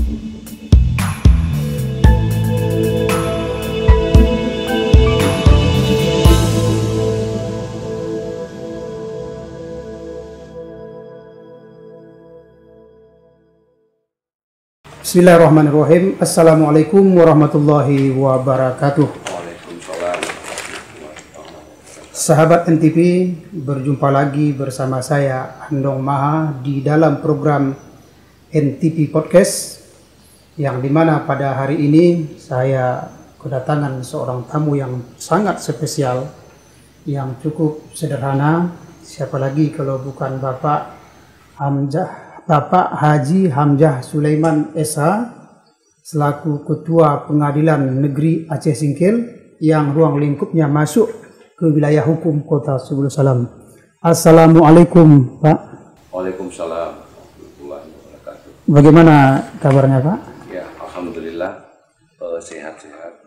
Bismillahirrahmanirrahim. Assalamualaikum warahmatullahi wabarakatuh. Waalaikumsalam. Sahabat NTP, berjumpa lagi bersama saya Andong Maha di dalam program NTP Podcast, yang dimana pada hari ini saya kedatangan seorang tamu yang sangat spesial, yang cukup sederhana. Siapa lagi kalau bukan Bapak Haji Hamzah Sulaiman SH, selaku Ketua Pengadilan Negeri Aceh Singkil yang ruang lingkupnya masuk ke wilayah hukum Kota Subul Salam. Assalamualaikum, Pak. Waalaikumsalam warahmatullahi wabarakatuh. Bagaimana kabarnya, Pak? Ya, alhamdulillah sehat-sehat.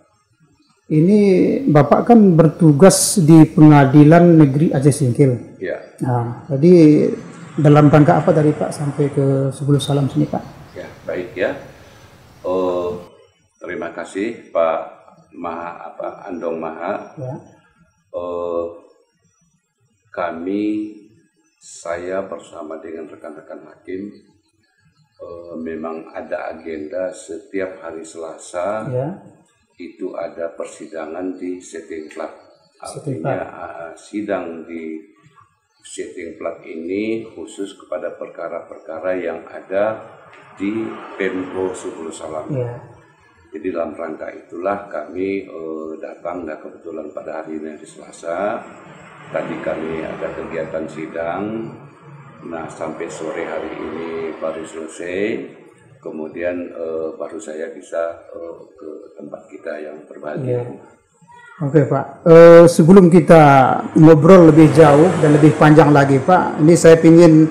Ini Bapak kan bertugas di Pengadilan Negeri Aceh Singkil. Ya. Nah, jadi dalam rangka apa tadi Pak sampai ke Subul Salam sini, Pak? Ya, baik ya. Terima kasih Pak Andong Maha. Ya. Saya bersama dengan rekan-rekan hakim memang ada agenda setiap hari Selasa. Ya. Itu ada persidangan di Sitting Plat. Artinya sidang di Sitting Plat ini khusus kepada perkara-perkara yang ada di Pemko Subul Salam. Ya. Jadi dalam rangka itulah kami datang, dan kebetulan pada hari ini hari Selasa tadi kami ada kegiatan sidang. Nah, sampai sore hari ini baru selesai. Kemudian baru saya bisa ke tempat kita yang berbahagia. Ya. Oke, Pak, sebelum kita ngobrol lebih jauh dan lebih panjang lagi, Pak, ini saya ingin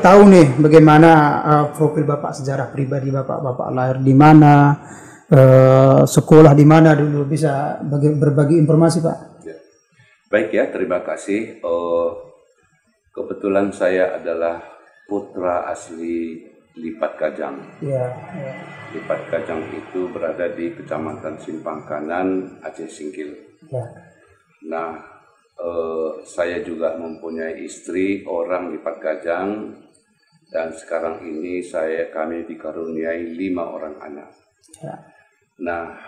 tahu nih bagaimana profil Bapak, sejarah pribadi Bapak. Bapak lahir di mana, sekolah di mana dulu, bisa berbagi informasi, Pak? Ya. Baik ya, terima kasih. Kebetulan saya adalah putra asli Lipat Kajang. Ya, ya. Lipat Kajang itu berada di Kecamatan Simpang Kanan, Aceh Singkil. Ya. Nah, saya juga mempunyai istri orang Lipat Kajang, dan sekarang ini kami dikaruniai 5 orang anak. Ya. Nah,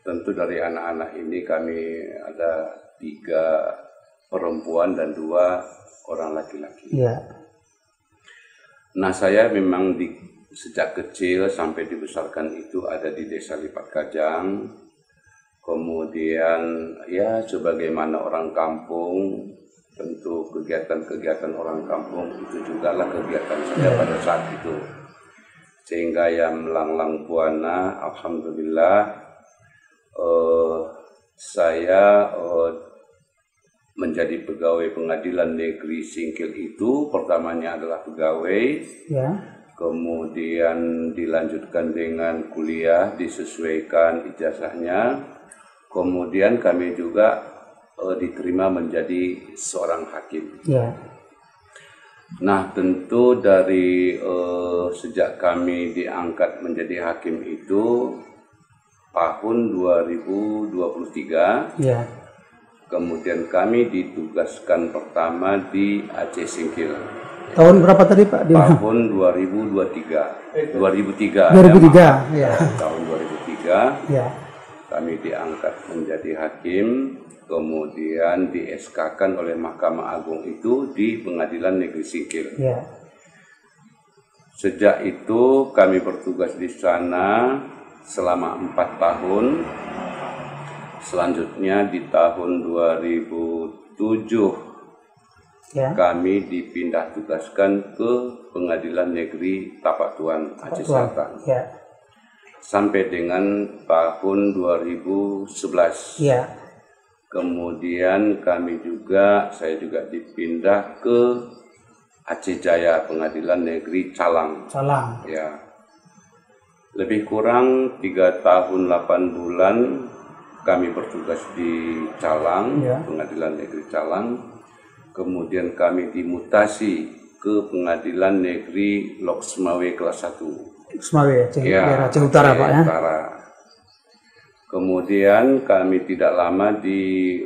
tentu dari anak-anak ini kami ada 3 perempuan dan 2 orang laki-laki. Ya. Nah, saya memang sejak kecil sampai dibesarkan itu ada di desa Lipat Kajang. Kemudian ya sebagaimana orang kampung, tentu kegiatan-kegiatan orang kampung itu juga lah kegiatan saya pada saat itu. Sehingga yang melanglang buana, alhamdulillah saya menjadi pegawai Pengadilan Negeri Singkil itu pertamanya adalah pegawai, Ya. kemudian dilanjutkan dengan kuliah, disesuaikan ijazahnya, kemudian kami juga diterima menjadi seorang hakim. Ya. Nah, tentu dari sejak kami diangkat menjadi hakim itu tahun 2023. Ya. Kemudian kami ditugaskan pertama di Aceh Singkil. Tahun berapa tadi, Pak? Tahun 2023. 2003. 2003. Ya. Tahun 2003 Ya. kami diangkat menjadi hakim, kemudian di-SK-kan oleh Mahkamah Agung itu di Pengadilan Negeri Singkil. Ya. Sejak itu kami bertugas di sana selama 4 tahun. Selanjutnya di tahun 2007 Ya. kami dipindah tugaskan ke Pengadilan Negeri Tapak Tuan Aceh Selatan. Ya. Sampai dengan tahun 2011. Ya. Kemudian saya juga dipindah ke Aceh Jaya, Pengadilan Negeri Calang. Salam. Ya. Lebih kurang 3 tahun 8 bulan kami bertugas di Calang, Ya. Pengadilan Negeri Calang. Kemudian kami dimutasi ke Pengadilan Negeri Lok Semawe kelas 1. Semawe, ya, daerah Aceh Utara Pak ya. Utara. Kemudian kami tidak lama di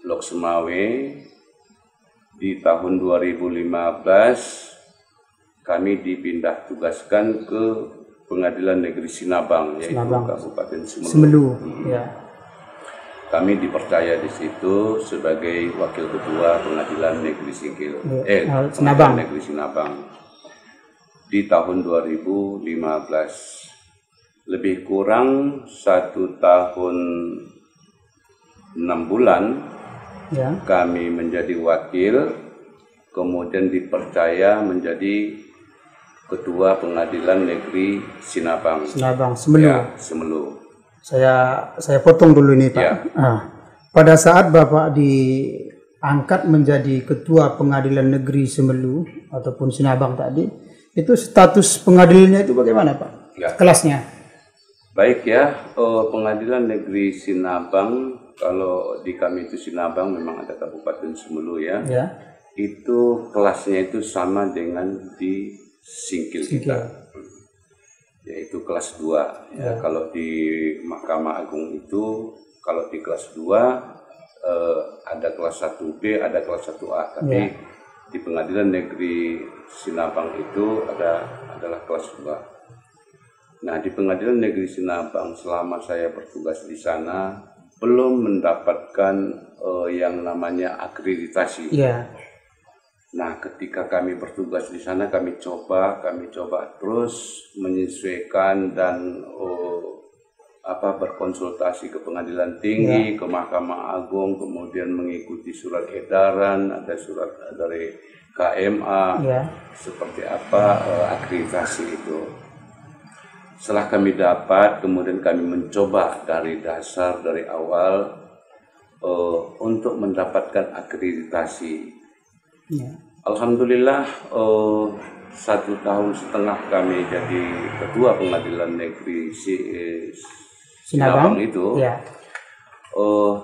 Lok Semawe. Di tahun 2015 kami dipindah tugaskan ke Pengadilan Negeri Sinabang, yaitu Kabupaten Semelu. Ya. Kami dipercaya di situ sebagai Wakil Ketua Pengadilan Negeri Pengadilan Negeri Sinabang di tahun 2015. Lebih kurang 1 tahun 6 bulan ya. Kami menjadi wakil, kemudian dipercaya menjadi Ketua Pengadilan Negeri Sinabang. Semelu. Ya, Semelu. Saya potong dulu ini Pak. Ya. Pada saat Bapak diangkat menjadi Ketua Pengadilan Negeri Semelu ataupun Sinabang tadi, itu status pengadilannya itu bagaimana Pak? Ya. Kelasnya? Baik ya, Pengadilan Negeri Sinabang, kalau di kami itu Sinabang memang ada Kabupaten Semelu ya. Ya. Itu kelasnya itu sama dengan di Singkil kita, yaitu kelas 2. Ya. Kalau di Mahkamah Agung itu, kalau di kelas 2 ada kelas 1B, ada kelas 1A, tapi di Pengadilan Negeri Sinabang itu adalah kelas 2. Nah, di Pengadilan Negeri Sinabang selama saya bertugas di sana belum mendapatkan yang namanya akreditasi. Yeah. Nah, ketika kami bertugas di sana kami coba terus menyesuaikan dan berkonsultasi ke Pengadilan Tinggi, ke Mahkamah Agung, kemudian mengikuti surat edaran, ada surat dari KMA, seperti apa akreditasi itu. Setelah kami dapat, kemudian kami mencoba dari dasar, dari awal untuk mendapatkan akreditasi. Ya. Alhamdulillah 1,5 tahun kami jadi Ketua Pengadilan Negeri Sinabang itu. Ya.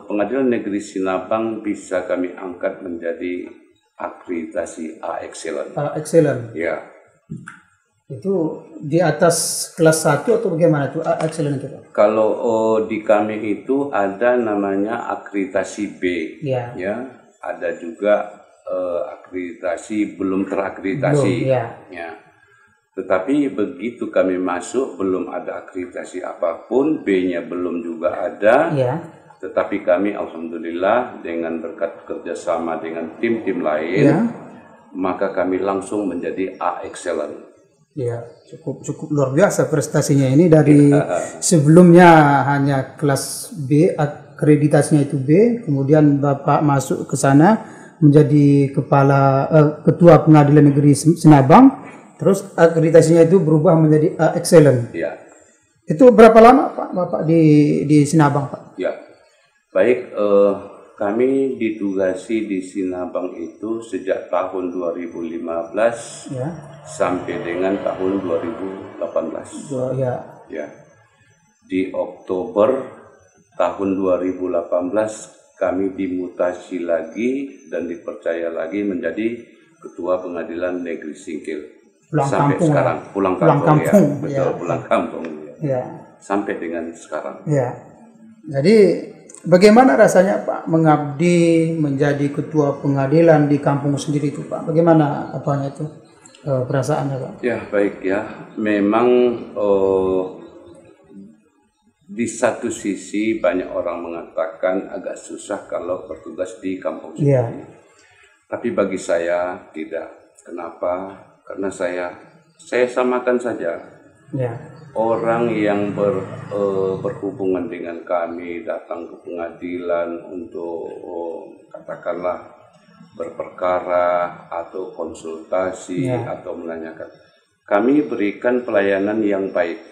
Pengadilan Negeri Sinabang bisa kami angkat menjadi akreditasi A Excellent. A Excellent. Ya. Itu di atas kelas 1 atau bagaimana itu excellent itu Pak? Kalau di kami itu ada namanya akreditasi B, ya. Ada juga akreditasi belum terakreditasi, ya. Tetapi begitu kami masuk belum ada akreditasi apapun, B-nya belum juga ada, ya. Tetapi kami alhamdulillah dengan berkat kerjasama dengan tim-tim lain, ya. Maka kami langsung menjadi A Excellent. Ya, cukup luar biasa prestasinya ini dari sebelumnya hanya kelas B, akreditasinya itu B, kemudian Bapak masuk ke sana menjadi Ketua Pengadilan Negeri Sinabang, terus akreditasinya itu berubah menjadi A Excellent. Ya. Itu berapa lama Pak Bapak di Sinabang Pak? Ya, baik. Kami ditugasi di Sinabang itu sejak tahun 2015 sampai dengan tahun 2018. Ya. Di Oktober tahun 2018 kami dimutasi lagi dan dipercaya lagi menjadi Ketua Pengadilan Negeri Singkil. Sampai sekarang pulang kampung. Ya. Betul, pulang kampung. Ya. Sampai dengan sekarang. Ya. Jadi bagaimana rasanya Pak mengabdi menjadi Ketua Pengadilan di kampung sendiri itu Pak? Bagaimana apanya itu perasaannya Pak? Ya baik ya, memang di satu sisi banyak orang mengatakan agak susah kalau bertugas di kampung sendiri. Tapi bagi saya tidak. Kenapa? Karena saya samakan saja. Orang yang berhubungan dengan kami datang ke pengadilan untuk katakanlah berperkara atau konsultasi atau menanyakan, kami berikan pelayanan yang baik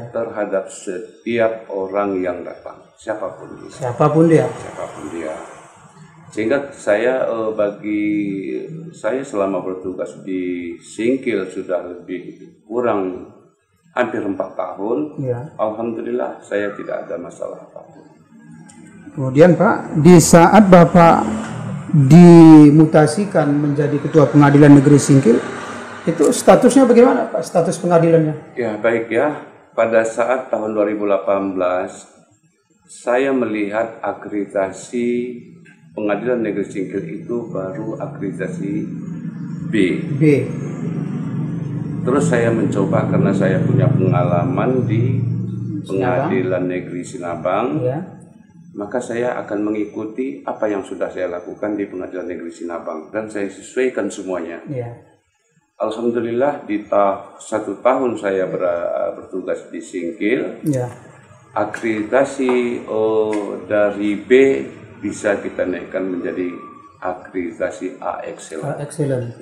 terhadap setiap orang yang datang, siapapun dia. Sehingga bagi saya selama bertugas di Singkil sudah lebih kurang hampir 4 tahun, alhamdulillah saya tidak ada masalah apapun. Kemudian Pak, di saat Bapak dimutasikan menjadi Ketua Pengadilan Negeri Singkil, Itu statusnya bagaimana Pak? Status pengadilannya? Ya baik ya, pada saat tahun 2018 saya melihat akreditasi Pengadilan Negeri Singkil itu baru akreditasi B. Terus saya mencoba karena saya punya pengalaman di Pengadilan Negeri Sinabang, maka saya akan mengikuti apa yang sudah saya lakukan di Pengadilan Negeri Sinabang dan saya sesuaikan semuanya. Alhamdulillah di 1 tahun saya bertugas di Singkil, akreditasi dari B bisa kita naikkan menjadi akreditasi A Excellent.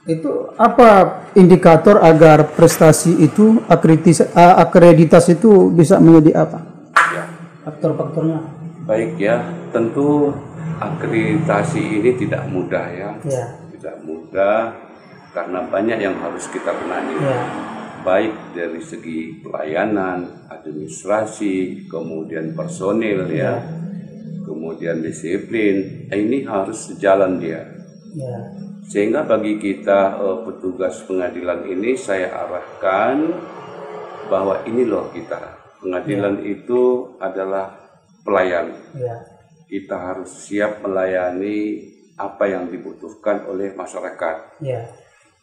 Itu apa indikator agar prestasi itu akreditasi itu bisa menjadi apa? Faktor-faktornya. Baik ya, tentu akreditasi ini tidak mudah ya. Tidak mudah karena banyak yang harus kita benahi. Baik dari segi pelayanan, administrasi, kemudian personil kemudian disiplin. Ini harus sejalan dia. Sehingga bagi kita petugas pengadilan ini saya arahkan bahwa ini loh kita pengadilan itu adalah pelayan. Kita harus siap melayani apa yang dibutuhkan oleh masyarakat.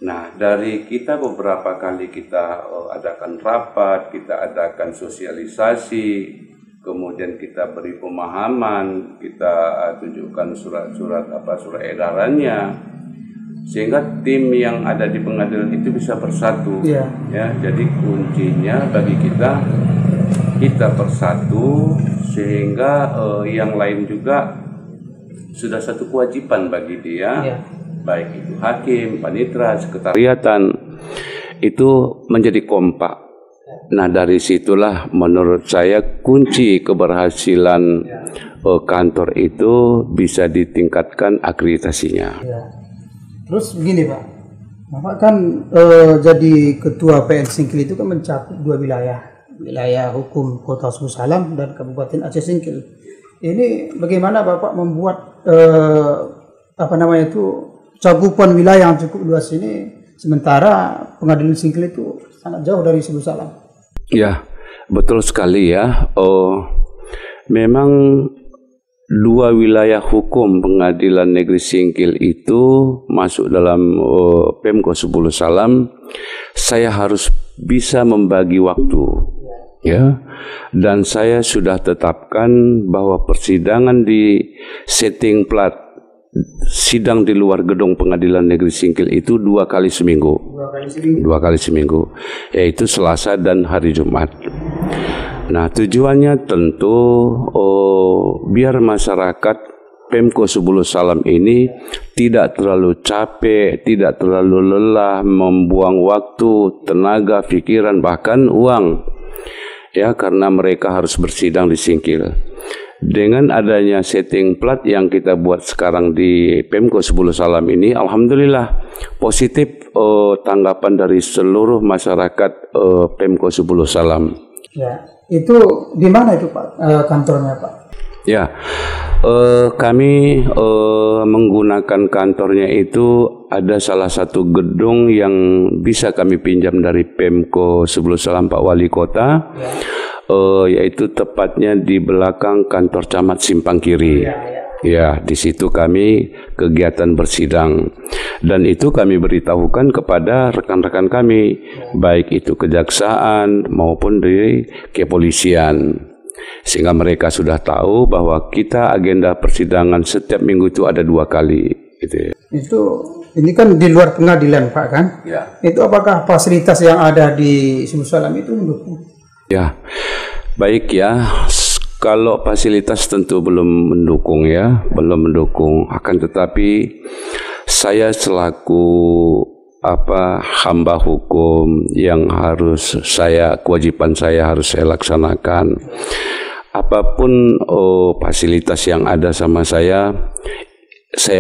Nah dari kita beberapa kali kita adakan rapat, kita adakan sosialisasi, kemudian kita beri pemahaman, kita tunjukkan surat edarannya, sehingga tim yang ada di pengadilan itu bisa bersatu. Ya, jadi kuncinya bagi kita bersatu sehingga yang lain juga sudah satu kewajiban bagi dia, baik itu hakim, panitera, sekretariatan, itu menjadi kompak. Nah dari situlah menurut saya kunci keberhasilan kantor itu bisa ditingkatkan akreditasinya. Terus begini Pak, Bapak kan jadi ketua PN Singkil itu kan mencakup 2 wilayah hukum Kota Suku Salam dan Kabupaten Aceh Singkil. Ini bagaimana Bapak membuat cakupan wilayah yang cukup luas ini, sementara Pengadilan Singkil itu sangat jauh dari Suku Salam? Ya, betul sekali ya. Memang 2 wilayah hukum Pengadilan Negeri Singkil itu masuk dalam Pemko 10 Salam. Saya harus bisa membagi waktu, ya. Dan saya sudah tetapkan bahwa persidangan di setting plat sidang di luar gedung Pengadilan Negeri Singkil itu 2 kali seminggu. 2 kali seminggu, yaitu Selasa dan hari Jumat. Nah tujuannya tentu biar masyarakat Pemko 10 Salam ini tidak terlalu capek, tidak terlalu lelah, membuang waktu, tenaga, pikiran, bahkan uang, ya, karena mereka harus bersidang di Singkil. Dengan adanya setting plat yang kita buat sekarang di Pemko 10 Salam ini, alhamdulillah positif tanggapan dari seluruh masyarakat Pemko 10 Salam. Ya, itu di mana itu Pak kantornya Pak? Ya, kami menggunakan kantornya itu ada salah satu gedung yang bisa kami pinjam dari Pemko 10 Salam Pak Wali Kota. Yaitu tepatnya di belakang kantor camat Simpang Kiri. Ya, di situ kami kegiatan bersidang, dan itu kami beritahukan kepada rekan-rekan kami, baik itu kejaksaan maupun dari kepolisian, sehingga mereka sudah tahu bahwa kita agenda persidangan setiap minggu itu ada 2 kali. Ini kan di luar pengadilan Pak kan? Ya. Itu apakah fasilitas yang ada di Suku Salam itu mendukung? Ya, baik ya. Kalau fasilitas tentu belum mendukung ya, belum mendukung. Akan tetapi saya selaku hamba hukum yang harus kewajiban saya harus saya laksanakan. Apapun fasilitas yang ada sama saya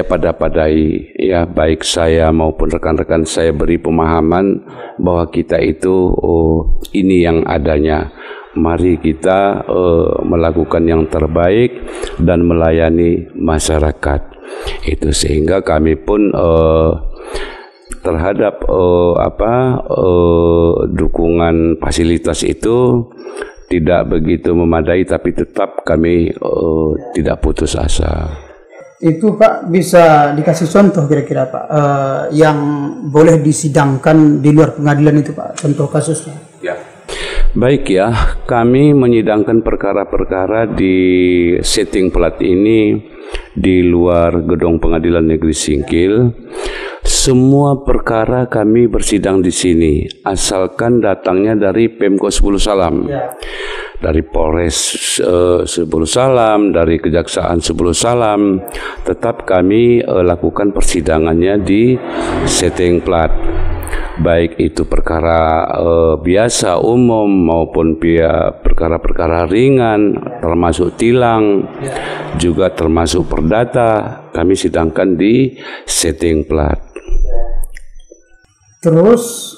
pada-padai ya, baik saya maupun rekan-rekan saya beri pemahaman bahwa kita itu ini yang adanya, mari kita melakukan yang terbaik dan melayani masyarakat itu, sehingga kami pun terhadap dukungan fasilitas itu tidak begitu memadai, tapi tetap kami tidak putus asa. Itu Pak bisa dikasih contoh kira-kira Pak yang boleh disidangkan di luar pengadilan itu Pak, contoh kasusnya. Ya. Baik ya, kami menyidangkan perkara-perkara di setting plat ini di luar gedung Pengadilan Negeri Singkil. Semua perkara kami bersidang di sini, asalkan datangnya dari Pemko Sebulu Salam, dari Polres Sebulu Salam, dari Kejaksaan Sebulu Salam, tetap kami lakukan persidangannya di setting plat. Baik itu perkara biasa umum maupun perkara-perkara ringan, termasuk tilang, juga termasuk perdata, kami sidangkan di setting plat. Terus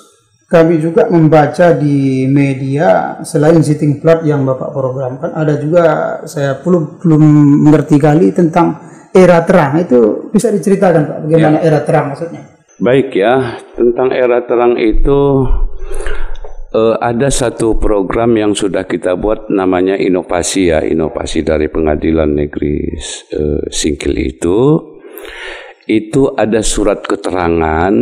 kami juga membaca di media selain sitting plat yang Bapak programkan, ada juga saya belum mengerti kali tentang era terang. Itu bisa diceritakan Pak, bagaimana era terang maksudnya? Baik ya, tentang era terang itu ada satu program yang sudah kita buat namanya inovasi ya, inovasi dari Pengadilan Negeri Singkil itu ada surat keterangan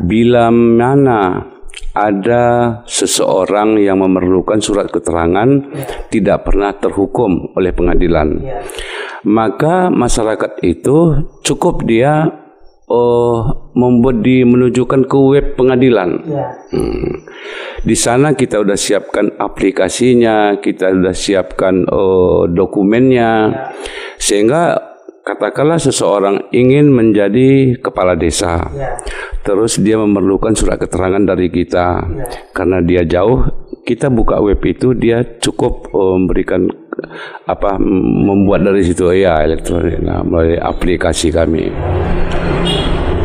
bila mana ada seseorang yang memerlukan surat keterangan tidak pernah terhukum oleh pengadilan. Maka masyarakat itu cukup dia menunjukkan ke web pengadilan. Di sana kita udah siapkan aplikasinya, kita udah siapkan dokumennya, sehingga katakanlah seseorang ingin menjadi kepala desa, terus dia memerlukan surat keterangan dari kita, karena dia jauh, kita buka web itu, dia cukup memberikan membuat dari situ elektronik, melalui aplikasi kami.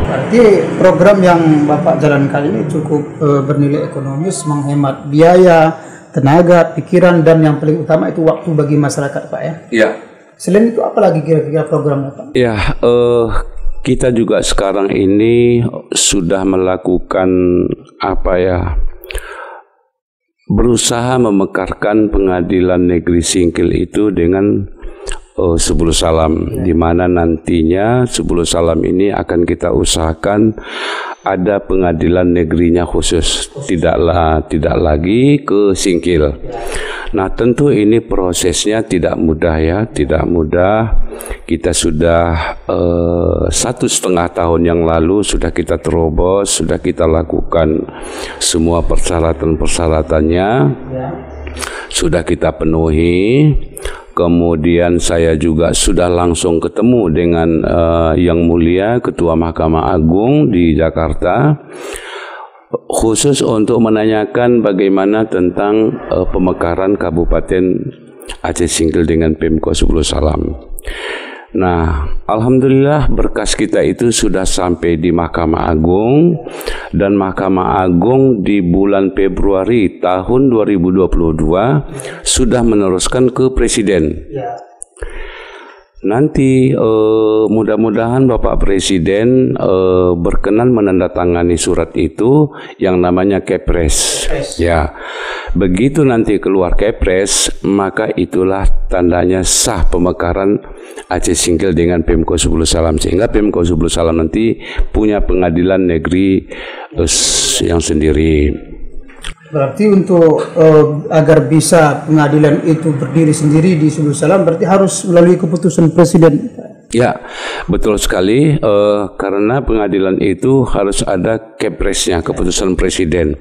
Berarti program yang Bapak jalankan ini cukup bernilai ekonomis, menghemat biaya, tenaga, pikiran, dan yang paling utama itu waktu bagi masyarakat Pak ya? Iya. Selain itu apa lagi kira-kira programnya Pak? Ya, kita juga sekarang ini sudah melakukan berusaha memekarkan Pengadilan Negeri Singkil itu dengan Sebulu Salam, di mana nantinya Sebulu Salam ini akan kita usahakan ada pengadilan negerinya khusus, tidak lagi ke Singkil. Nah, tentu ini prosesnya tidak mudah ya, tidak mudah. Kita sudah 1,5 tahun yang lalu sudah kita terobos, sudah kita lakukan semua persyaratan-persyaratannya, sudah kita penuhi. Kemudian saya juga sudah langsung ketemu dengan Yang Mulia Ketua Mahkamah Agung di Jakarta, khusus untuk menanyakan bagaimana tentang pemekaran Kabupaten Aceh Singkil dengan Pemko Sebulu Salam. Nah, alhamdulillah berkas kita itu sudah sampai di Mahkamah Agung, dan Mahkamah Agung di bulan Februari tahun 2022 sudah meneruskan ke Presiden. Nanti mudah-mudahan Bapak Presiden berkenan menandatangani surat itu yang namanya Kepres. Ya, begitu nanti keluar Kepres, maka itulah tandanya sah pemekaran Aceh Singkil dengan Pemko Sebulu Salam, sehingga Pemko Sebulu Salam nanti punya pengadilan negeri yang sendiri. Berarti untuk agar bisa pengadilan itu berdiri sendiri di Sebulu Salam berarti harus melalui keputusan Presiden. Ya, betul sekali, karena pengadilan itu harus ada Kepresnya, keputusan Presiden.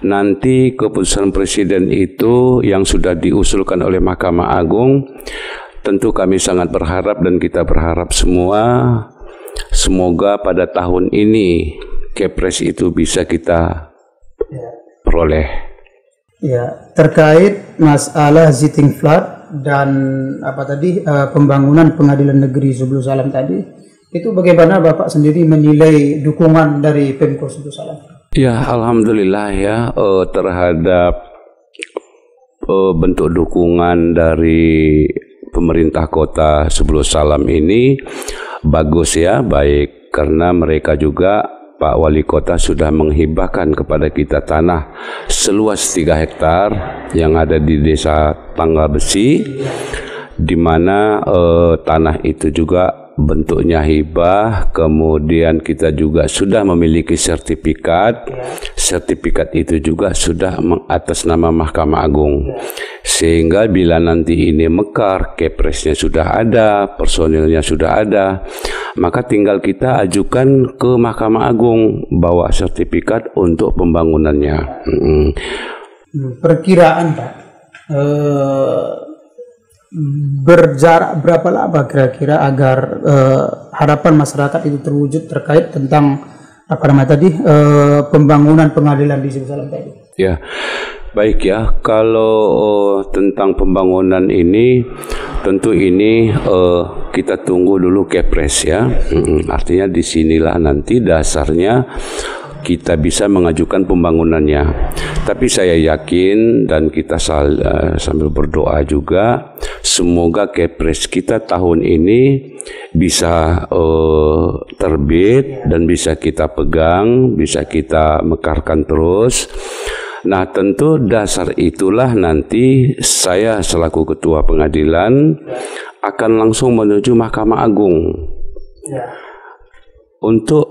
Nanti keputusan Presiden itu yang sudah diusulkan oleh Mahkamah Agung, tentu kami sangat berharap dan kita berharap semua, semoga pada tahun ini Kepres itu bisa kita peroleh. Ya, terkait masalah sitting flat dan pembangunan Pengadilan Negeri Sebulu Salam tadi, itu bagaimana Bapak sendiri menilai dukungan dari Pemko Sebulu Salam? Ya, alhamdulillah ya, terhadap bentuk dukungan dari pemerintah kota Sebulu Salam ini bagus ya, baik karena mereka juga Pak Wali Kota sudah menghibahkan kepada kita tanah seluas 3 hektar yang ada di Desa Tangga Besi, di mana tanah itu juga bentuknya hibah. Kemudian kita juga sudah memiliki sertifikat. Sertifikat itu juga sudah atas nama Mahkamah Agung, sehingga bila nanti ini mekar, kepresnya sudah ada, personilnya sudah ada, maka tinggal kita ajukan ke Mahkamah Agung bawa sertifikat untuk pembangunannya. Perkiraan Pak, berjarak berapa lama kira-kira agar harapan masyarakat itu terwujud terkait tentang pembangunan pengadilan di Sibusalam tadi? Ya, baik ya. Kalau tentang pembangunan ini, tentu ini kita tunggu dulu Kepres ya. Artinya disinilah nanti dasarnya kita bisa mengajukan pembangunannya. Tapi saya yakin dan kita sambil berdoa juga, semoga Kepres kita tahun ini bisa terbit dan bisa kita pegang, bisa kita mekarkan terus. Nah, tentu dasar itulah nanti saya selaku Ketua Pengadilan akan langsung menuju Mahkamah Agung untuk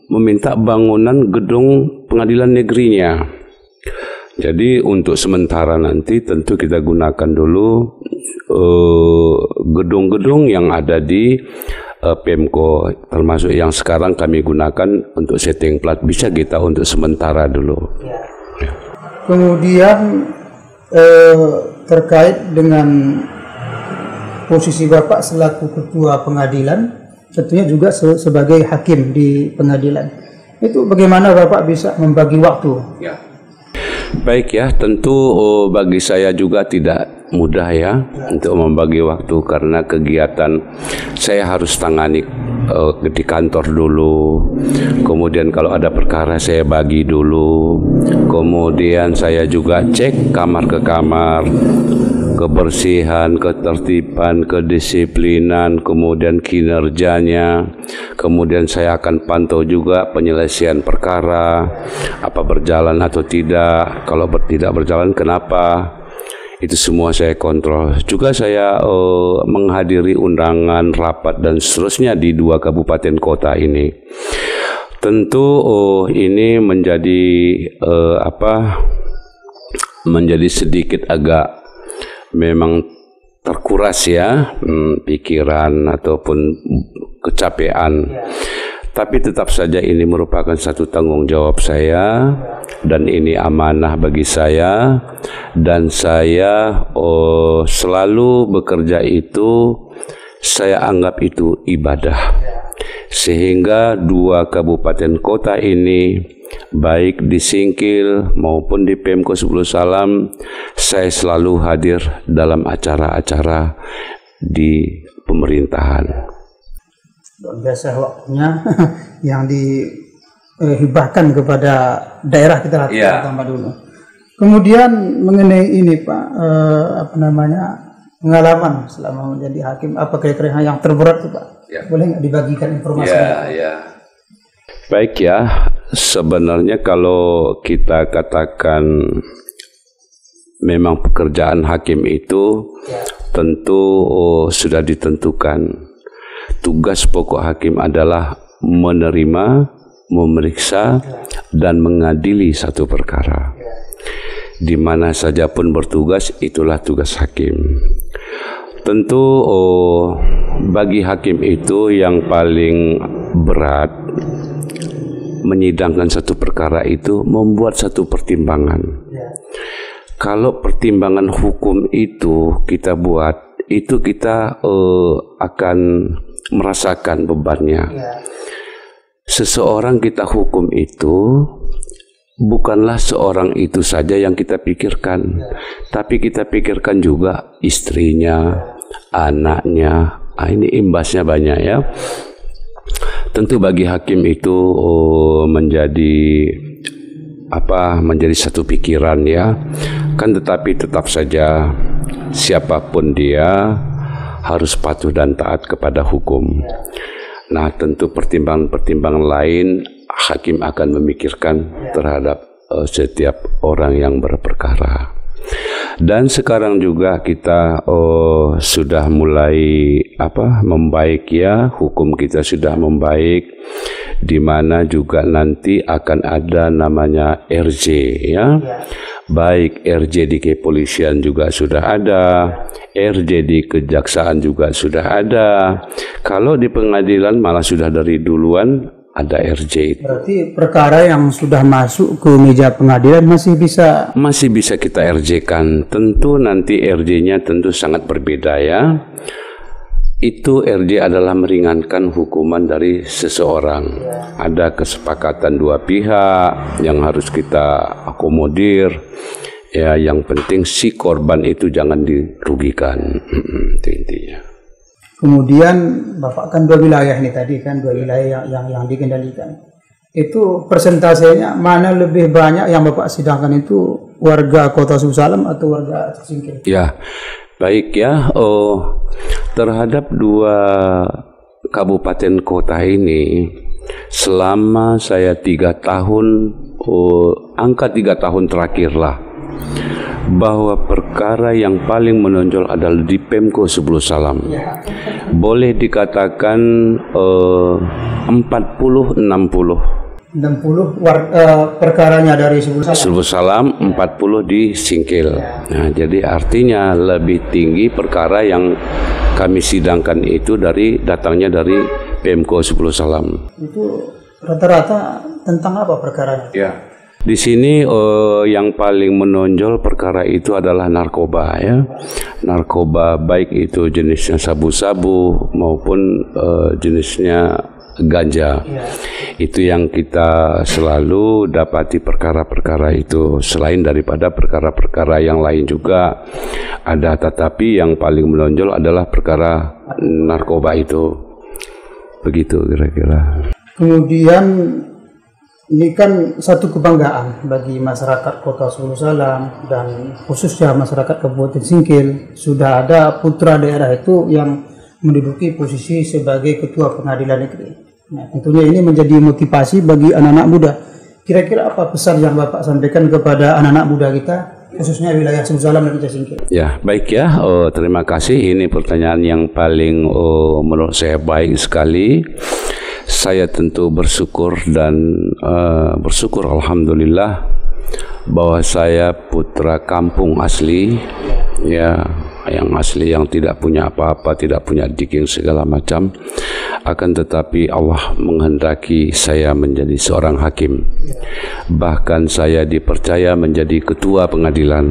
meminta bangunan gedung pengadilan negerinya. Jadi untuk sementara nanti tentu kita gunakan dulu gedung-gedung yang ada di Pemko, termasuk yang sekarang kami gunakan untuk setting plat, bisa kita untuk sementara dulu. Kemudian terkait dengan posisi Bapak selaku Ketua Pengadilan, tentunya juga sebagai hakim di pengadilan, itu bagaimana Bapak bisa membagi waktu? Ya. Baik ya, tentu bagi saya juga tidak mudah ya untuk membagi waktu, karena kegiatan saya harus tangani di kantor dulu, kemudian kalau ada perkara saya bagi dulu, kemudian saya juga cek kamar ke kamar, kebersihan, ketertiban, kedisiplinan, kemudian kinerjanya. Kemudian saya akan pantau juga penyelesaian perkara, apa berjalan atau tidak. Kalau tidak berjalan, kenapa? Itu semua saya kontrol. Juga saya menghadiri undangan, rapat, dan seterusnya di 2 kabupaten kota ini. Tentu ini menjadi menjadi sedikit agak memang terkuras ya, pikiran ataupun kecapean. Tapi tetap saja ini merupakan satu tanggung jawab saya, dan ini amanah bagi saya, dan saya selalu bekerja itu saya anggap itu ibadah. Sehingga 2 kabupaten kota ini, baik di Singkil maupun di Pemko Sibusalam, saya selalu hadir dalam acara-acara di pemerintahan. Biasa waktunya yang dihibahkan kepada daerah kita tambah dulu. Kemudian mengenai ini Pak, pengalaman selama menjadi hakim, apa kira-kira yang terberat tuh Pak? Boleh nggak dibagikan informasi? Baik ya, sebenarnya kalau kita katakan memang pekerjaan hakim itu tentu sudah ditentukan. Tugas pokok hakim adalah menerima, memeriksa, dan mengadili satu perkara. Di mana saja pun bertugas, itulah tugas hakim. Tentu bagi hakim itu yang paling berat menyidangkan satu perkara itu membuat satu pertimbangan. Kalau pertimbangan hukum itu kita buat, itu kita akan merasakan bebannya. Seseorang kita hukum itu bukanlah seorang itu saja yang kita pikirkan, tapi kita pikirkan juga istrinya, anaknya. Ini imbasnya banyak ya. Tentu bagi hakim itu menjadi satu pikiran ya. Kan tetapi tetap saja siapapun dia harus patuh dan taat kepada hukum. Nah, tentu pertimbangan-pertimbangan lain hakim akan memikirkan terhadap setiap orang yang berperkara. Dan sekarang juga kita sudah mulai membaik ya, hukum kita sudah membaik, di mana juga nanti akan ada namanya RJ ya. Baik RJ di kepolisian juga sudah ada, RJ di kejaksaan juga sudah ada. Kalau di pengadilan malah sudah dari duluan ada RJ. Berarti perkara yang sudah masuk ke meja pengadilan masih bisa kita RJ-kan. Tentu nanti RJ-nya tentu sangat berbeda ya. Itu RJ adalah meringankan hukuman dari seseorang. Ada kesepakatan dua pihak yang harus kita akomodir. Ya, yang penting si korban itu jangan dirugikan. Itu intinya. Kemudian Bapak kan dua wilayah ini tadi kan, dua wilayah yang dikendalikan. Itu persentasenya mana lebih banyak yang Bapak sidangkan itu warga Kota Subuh atau warga Singkil? Ya, baik ya. Terhadap dua kabupaten kota ini, selama saya 3 tahun, angka 3 tahun terakhir lah, bahwa perkara yang paling menonjol adalah di Pemko Sebulu Salam. Boleh dikatakan 40-60. 60 perkaranya dari Sebulu Salam, 40 di Singkil. Nah, jadi artinya lebih tinggi perkara yang kami sidangkan itu datangnya dari Pemko Sebulu Salam. Itu rata-rata tentang apa perkaranya? Ya. Di sini yang paling menonjol perkara itu adalah narkoba ya. Narkoba baik itu jenisnya sabu-sabu maupun jenisnya ganja. Itu yang kita selalu dapati perkara-perkara itu. Selain daripada perkara-perkara yang lain juga ada, tetapi yang paling menonjol adalah perkara narkoba itu. Begitu kira-kira. Kemudian ini kan satu kebanggaan bagi masyarakat Kota Sebulu Salam dan khususnya masyarakat Kabupaten Singkil, sudah ada putra daerah itu yang menduduki posisi sebagai ketua pengadilan negeri. Nah, tentunya ini menjadi motivasi bagi anak-anak muda. Kira-kira apa pesan yang Bapak sampaikan kepada anak-anak muda kita, khususnya wilayah Sebulu Salam dan Kota Singkil? Ya, baik ya. Terima kasih. Ini pertanyaan yang paling menurut saya baik sekali. Saya tentu bersyukur dan bersyukur alhamdulillah bahwa saya putra kampung asli ya, yang asli, yang tidak punya apa-apa, tidak punya diking segala macam, akan tetapi Allah menghendaki saya menjadi seorang hakim. Bahkan saya dipercaya menjadi ketua pengadilan.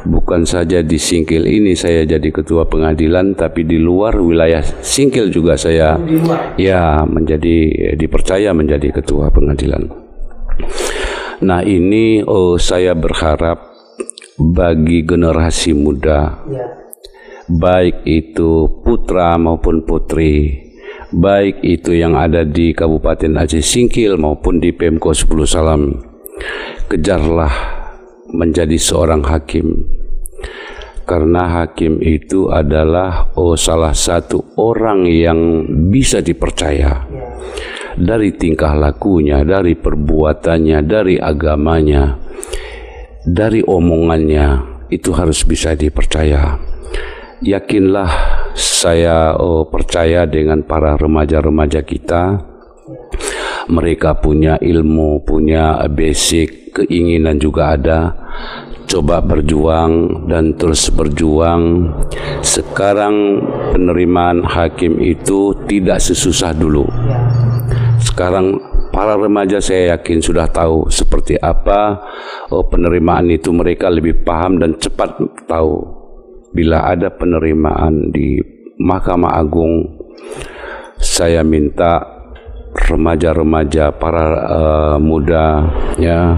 Bukan saja di Singkil ini saya jadi ketua pengadilan, tapi di luar wilayah Singkil juga saya dipercaya menjadi ketua pengadilan. Nah, ini saya berharap bagi generasi muda, baik itu putra maupun putri, baik itu yang ada di Kabupaten Aceh Singkil maupun di Pemko Sebulu Salam, kejarlah menjadi seorang hakim. Karena hakim itu adalah salah satu orang yang bisa dipercaya. Dari tingkah lakunya, dari perbuatannya, dari agamanya, dari omongannya, itu harus bisa dipercaya. Yakinlah, saya percaya dengan para remaja-remaja kita. Mereka punya ilmu, punya basic, keinginan juga ada. Coba berjuang dan terus berjuang. Sekarang penerimaan hakim itu tidak sesusah dulu. Sekarang para remaja saya yakin sudah tahu seperti apa penerimaan itu. Mereka lebih paham dan cepat tahu. Bila ada penerimaan di Mahkamah Agung, saya minta remaja-remaja, para muda ya,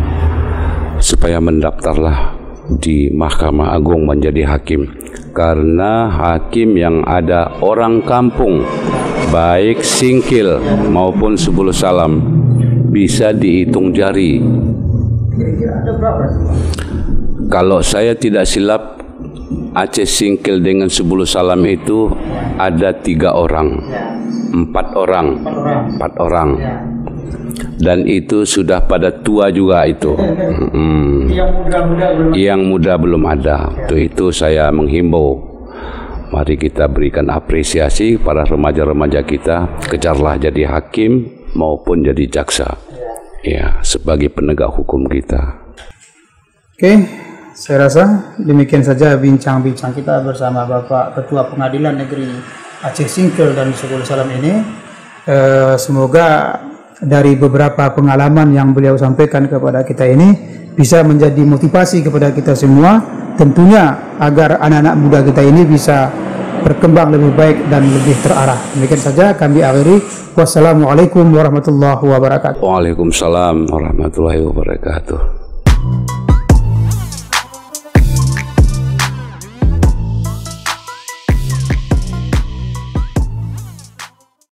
supaya mendaftarlah di Mahkamah Agung menjadi hakim. Karena hakim yang ada orang kampung, baik Singkil maupun Sebulu Salam, bisa dihitung jari. Kalau saya tidak silap, Aceh Singkil dengan Sebulu Salam itu ada 3 orang, 4 orang. Dan itu sudah pada tua juga itu. Yang muda belum ada. Itu saya menghimbau. Mari kita berikan apresiasi para remaja-remaja kita. Kejarlah jadi hakim maupun jadi jaksa. Ya, sebagai penegak hukum kita. Oke, saya rasa demikian saja bincang-bincang kita bersama Bapak Ketua Pengadilan Negeri Aceh Singkil dan Sukul Salam ini. Semoga dari beberapa pengalaman yang beliau sampaikan kepada kita ini bisa menjadi motivasi kepada kita semua, tentunya agar anak-anak muda kita ini bisa berkembang lebih baik dan lebih terarah. Demikian saja kami akhiri. Wassalamualaikum warahmatullahi wabarakatuh. Waalaikumsalam warahmatullahi wabarakatuh.